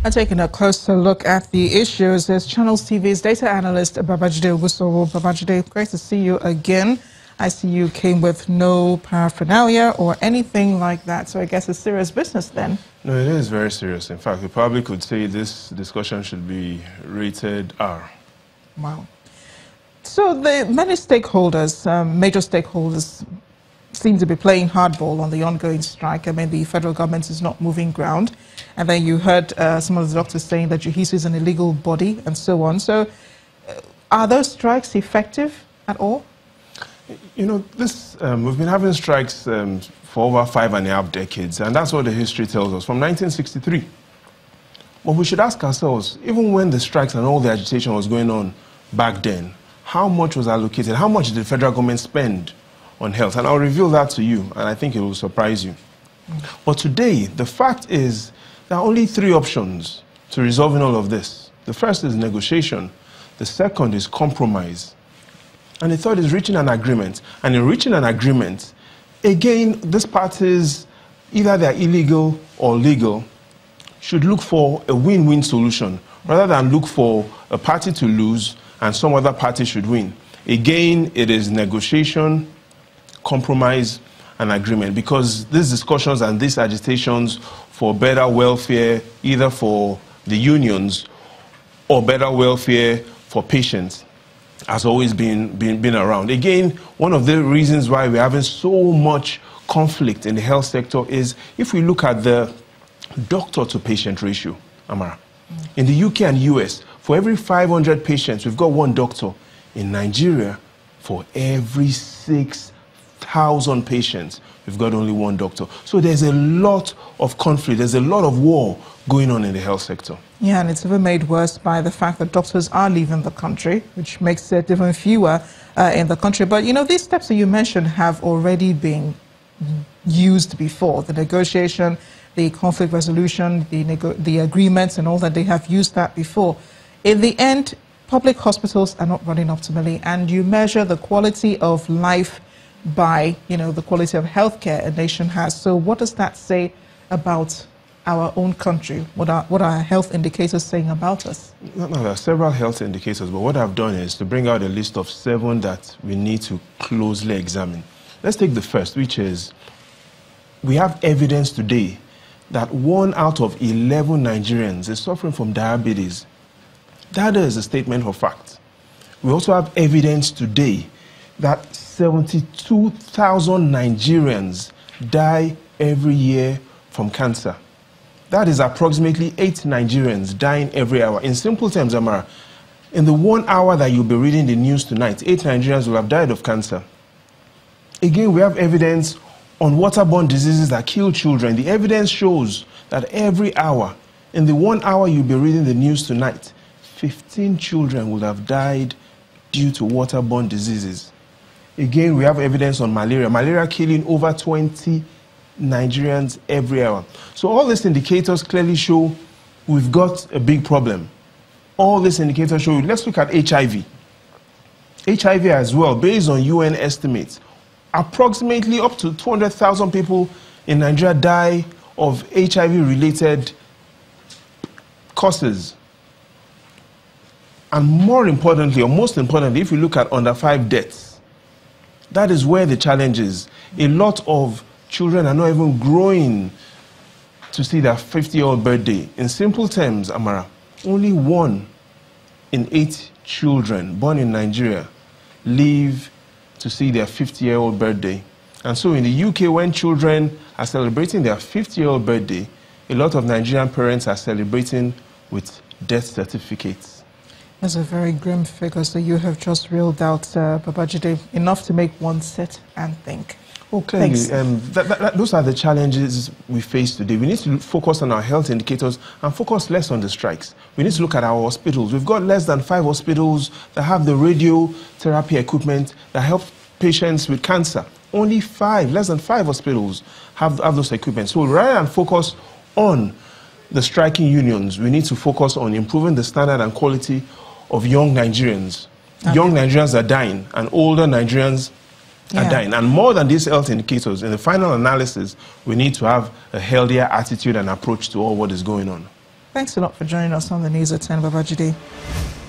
And taking a closer look at the issues is Channels TV's data analyst Babajide Ogusowo. Babajide, great to see you again. I see you came with no paraphernalia or anything like that, so I guess it's serious business then. No, it is very serious. In fact, we probably could say this discussion should be rated R. Wow. So the many stakeholders, major stakeholders, seem to be playing hardball on the ongoing strike. I mean, the federal government is not moving ground. And then you heard some of the doctors saying that JUHISU is an illegal body and so on. So are those strikes effective at all? You know, we've been having strikes for over 5.5 decades, and that's what the history tells us, from 1963. But we should ask ourselves, even when the strikes and all the agitation was going on back then, how much was allocated? How much did the federal government spend on health? And I'll reveal that to you, and I think it will surprise you. But today, the fact is, there are only 3 options to resolving all of this. The first is negotiation. The second is compromise. And the third is reaching an agreement. And in reaching an agreement, again, these parties, either they're illegal or legal, should look for a win-win solution, rather than look for a party to lose and some other party should win. Again, it is negotiation, compromise, and agreement, because these discussions and these agitations for better welfare, either for the unions or better welfare for patients, has always been around. Again, one of the reasons why we're having so much conflict in the health sector is if we look at the doctor-to-patient ratio, Amara. In the UK and US, for every 500 patients, we've got 1 doctor. In Nigeria, for every 6,000 patients, we've got only 1 doctor. So there's a lot of conflict, there's a lot of war going on in the health sector. Yeah, and it's even made worse by the fact that doctors are leaving the country, which makes it even fewer in the country. But, you know, these steps that you mentioned have already been used before. The negotiation, the conflict resolution, the agreements and all that, they have used that before. In the end, public hospitals are not running optimally, and you measure the quality of life by, you know, the quality of healthcare a nation has. So what does that say about our own country? What are health indicators saying about us? No, there are several health indicators, but what I've done is to bring out a list of 7 that we need to closely examine. Let's take the first, which is we have evidence today that 1 out of 11 Nigerians is suffering from diabetes. That is a statement of fact. We also have evidence today that 72,000 Nigerians die every year from cancer. That is approximately 8 Nigerians dying every hour. In simple terms, Amara, in the 1 hour that you'll be reading the news tonight, 8 Nigerians will have died of cancer. Again, we have evidence on waterborne diseases that kill children. The evidence shows that every hour, in the 1 hour you'll be reading the news tonight, 15 children will have died due to waterborne diseases. Again, we have evidence on malaria. Malaria killing over 20 Nigerians every hour. So all these indicators clearly show we've got a big problem. All these indicators show, let's look at HIV. HIV as well, based on UN estimates, approximately up to 200,000 people in Nigeria die of HIV-related causes. And more importantly, or most importantly, if you look at under 5 deaths, that is where the challenge is. A lot of children are not even growing to see their 50-year-old birthday. In simple terms, Amara, only 1 in 8 children born in Nigeria live to see their 50-year-old birthday. And so in the UK, when children are celebrating their 50-year-old birthday, a lot of Nigerian parents are celebrating with death certificates. That's a very grim figure, so you have just reeled out, Babajide, enough to make one sit and think. Okay, those are the challenges we face today. We need to focus on our health indicators and focus less on the strikes. We need to look at our hospitals. We've got less than 5 hospitals that have the radiotherapy equipment that help patients with cancer. Only 5, less than 5 hospitals have those equipment. So rather than focus on the striking unions, we need to focus on improving the standard and quality of young Nigerians. Okay. Young Nigerians are dying, and older Nigerians are dying. And more than these health indicators, in the final analysis, we need to have a healthier attitude and approach to all what is going on. Thanks a lot for joining us on the News at 10, Babajide.